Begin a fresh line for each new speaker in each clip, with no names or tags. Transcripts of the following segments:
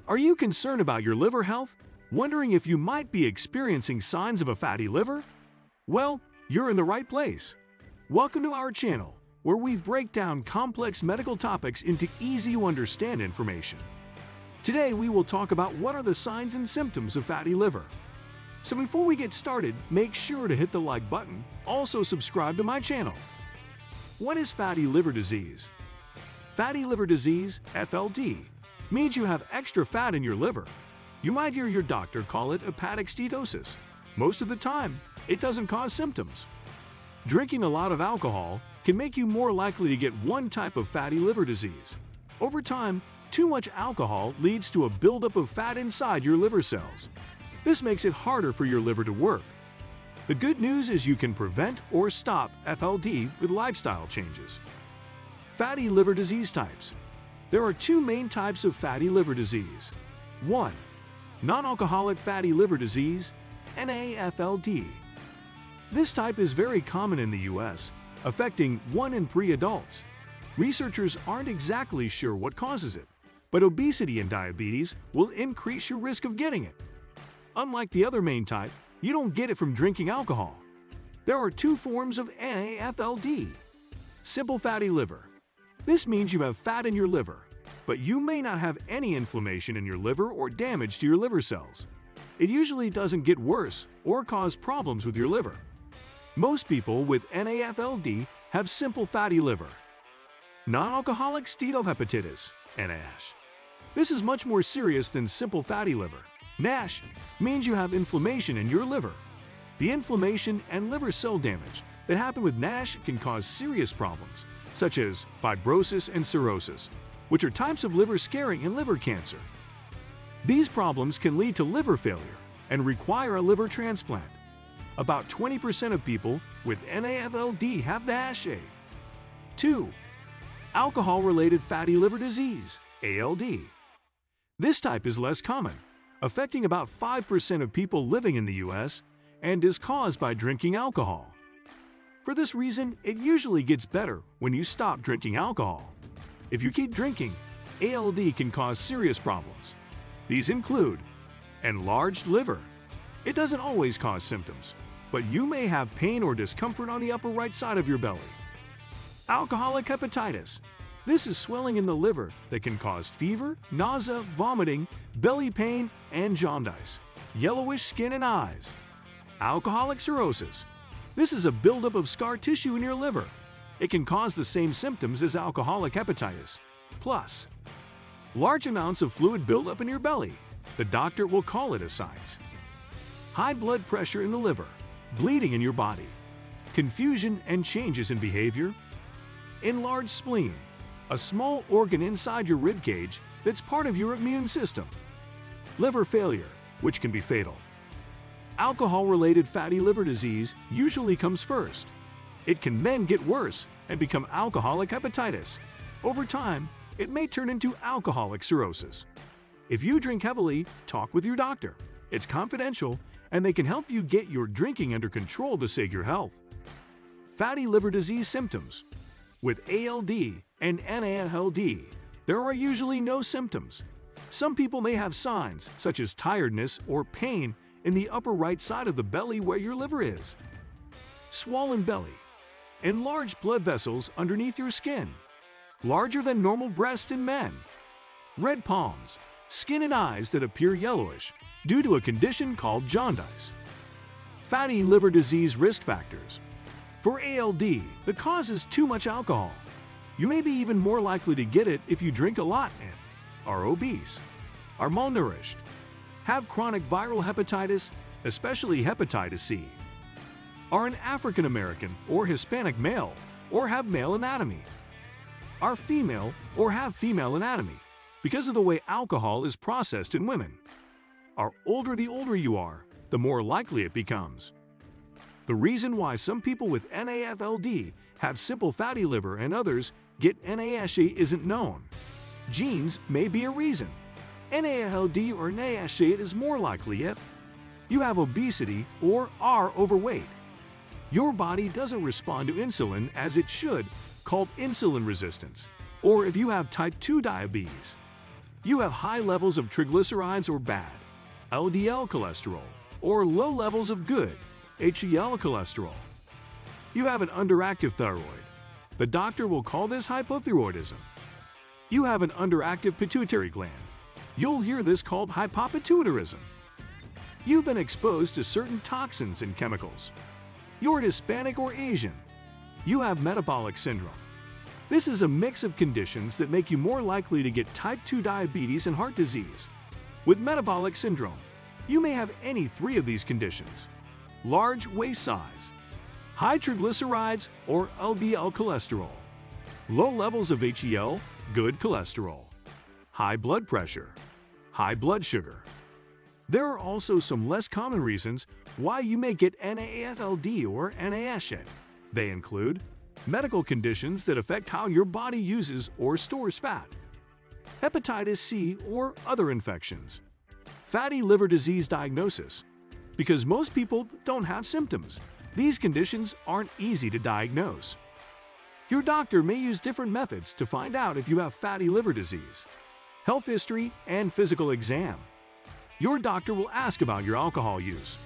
Are you concerned about your liver health? Wondering if you might be experiencing signs of a fatty liver? Well, you're in the right place. Welcome to our channel, where we break down complex medical topics into easy-to-understand information. Today, we will talk about what are the signs and symptoms of fatty liver. So before we get started, make sure to hit the like button. Also subscribe to my channel. What is fatty liver disease? Fatty liver disease, FLD, means you have extra fat in your liver. You might hear your doctor call it hepatic steatosis. Most of the time, it doesn't cause symptoms. Drinking a lot of alcohol can make you more likely to get one type of fatty liver disease. Over time, too much alcohol leads to a buildup of fat inside your liver cells. This makes it harder for your liver to work. The good news is you can prevent or stop FLD with lifestyle changes. Fatty liver disease types. There are two main types of fatty liver disease. 1. Non-alcoholic fatty liver disease, NAFLD. This type is very common in the US, affecting 1 in 3 adults. Researchers aren't exactly sure what causes it, but obesity and diabetes will increase your risk of getting it. Unlike the other main type, you don't get it from drinking alcohol. There are 2 forms of NAFLD. Simple fatty liver. This means you have fat in your liver, but you may not have any inflammation in your liver or damage to your liver cells. It usually doesn't get worse or cause problems with your liver. Most people with NAFLD have simple fatty liver. Non-alcoholic steatohepatitis, NASH. This is much more serious than simple fatty liver. NASH means you have inflammation in your liver. The inflammation and liver cell damage that happen with NASH can cause serious problems, such as fibrosis and cirrhosis, which are types of liver scarring and liver cancer. These problems can lead to liver failure and require a liver transplant. About 20% of people with NAFLD have NASH. 2. Alcohol-related fatty liver disease, ALD. This type is less common, affecting about 5% of people living in the US, and is caused by drinking alcohol. For this reason, it usually gets better when you stop drinking alcohol. If you keep drinking, ALD can cause serious problems. These include enlarged liver. It doesn't always cause symptoms, but you may have pain or discomfort on the upper right side of your belly. Alcoholic hepatitis. This is swelling in the liver that can cause fever, nausea, vomiting, belly pain, and jaundice. Yellowish skin and eyes. Alcoholic cirrhosis. This is a buildup of scar tissue in your liver. It can cause the same symptoms as alcoholic hepatitis. Plus, large amounts of fluid buildup in your belly. The doctor will call it ascites. High blood pressure in the liver. Bleeding in your body. Confusion and changes in behavior. Enlarged spleen. A small organ inside your rib cage that's part of your immune system. Liver failure, which can be fatal. Alcohol-related fatty liver disease usually comes first. It can then get worse and become alcoholic hepatitis. Over time, it may turn into alcoholic cirrhosis. If you drink heavily, talk with your doctor. It's confidential, and they can help you get your drinking under control to save your health. Fatty liver disease symptoms. With ALD and NAFLD, there are usually no symptoms. Some people may have signs, such as tiredness or pain in the upper right side of the belly where your liver is. Swollen belly. Enlarged blood vessels underneath your skin. Larger than normal breasts in men. Red palms. Skin and eyes that appear yellowish due to a condition called jaundice. Fatty liver disease risk factors. For ALD, the cause is too much alcohol. You may be even more likely to get it if you drink a lot and are obese, are malnourished, have chronic viral hepatitis, especially hepatitis C, are an African American or Hispanic male, or have male anatomy, are female or have female anatomy because of the way alcohol is processed in women, are older. The older you are, the more likely it becomes. The reason why some people with NAFLD have simple fatty liver and others get NASH isn't known. Genes may be a reason. NAFLD or NASH is more likely if you have obesity or are overweight. Your body doesn't respond to insulin as it should, called insulin resistance, or if you have type 2 diabetes. You have high levels of triglycerides or bad LDL cholesterol, or low levels of good HDL cholesterol. You have an underactive thyroid. The doctor will call this hypothyroidism. You have an underactive pituitary gland. You'll hear this called hypopituitarism. You've been exposed to certain toxins and chemicals. You're Hispanic or Asian. You have metabolic syndrome. This is a mix of conditions that make you more likely to get type 2 diabetes and heart disease. With metabolic syndrome, you may have any three of these conditions: large waist size, high triglycerides or LDL cholesterol, low levels of HDL, good cholesterol, high blood pressure, high blood sugar. There are also some less common reasons why you may get NAFLD or NASH. They include medical conditions that affect how your body uses or stores fat, hepatitis C or other infections, fatty liver disease diagnosis. Because most people don't have symptoms, these conditions aren't easy to diagnose. Your doctor may use different methods to find out if you have fatty liver disease: health history and physical exam. Your doctor will ask about your alcohol use.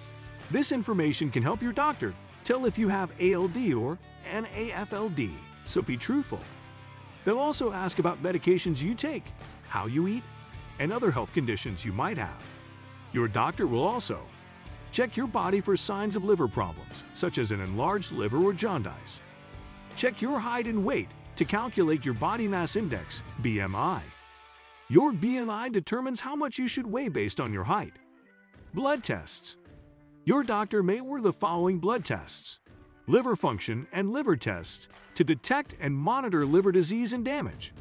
This information can help your doctor tell if you have ALD or NAFLD, so be truthful. They'll also ask about medications you take, how you eat, and other health conditions you might have. Your doctor will also check your body for signs of liver problems, such as an enlarged liver or jaundice. Check your height and weight to calculate your body mass index, BMI. Your BMI determines how much you should weigh based on your height. Blood tests. Your doctor may order the following blood tests: liver function and liver tests to detect and monitor liver disease and damage.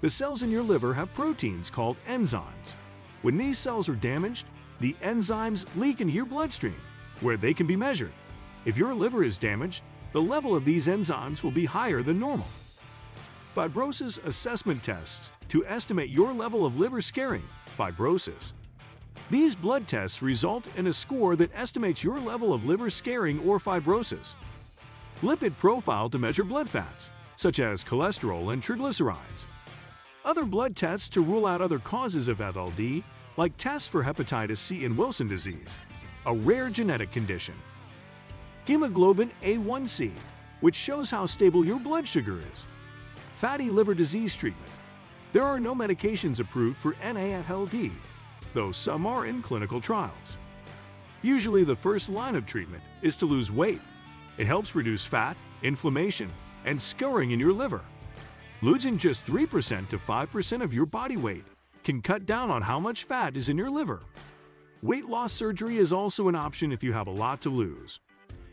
The cells in your liver have proteins called enzymes. When these cells are damaged, the enzymes leak into your bloodstream, where they can be measured. If your liver is damaged, the level of these enzymes will be higher than normal. Fibrosis assessment tests to estimate your level of liver scarring, fibrosis. These blood tests result in a score that estimates your level of liver scarring or fibrosis. Lipid profile to measure blood fats, such as cholesterol and triglycerides. Other blood tests to rule out other causes of FLD, like tests for hepatitis C and Wilson disease, a rare genetic condition. Hemoglobin A1C, which shows how stable your blood sugar is. Fatty liver disease treatment. There are no medications approved for NAFLD, though some are in clinical trials. Usually the first line of treatment is to lose weight. It helps reduce fat, inflammation, and scarring in your liver. Losing just 3% to 5% of your body weight can cut down on how much fat is in your liver. Weight loss surgery is also an option if you have a lot to lose.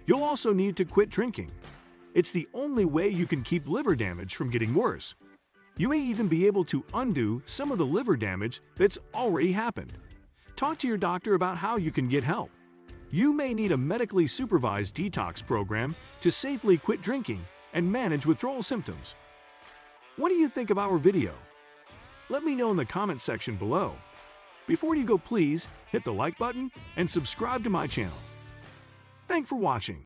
You'll also need to quit drinking. It's the only way you can keep liver damage from getting worse. You may even be able to undo some of the liver damage that's already happened. Talk to your doctor about how you can get help. You may need a medically supervised detox program to safely quit drinking and manage withdrawal symptoms. What do you think of our video? Let me know in the comment section below. Before you go, please hit the like button and subscribe to my channel. Thanks for watching.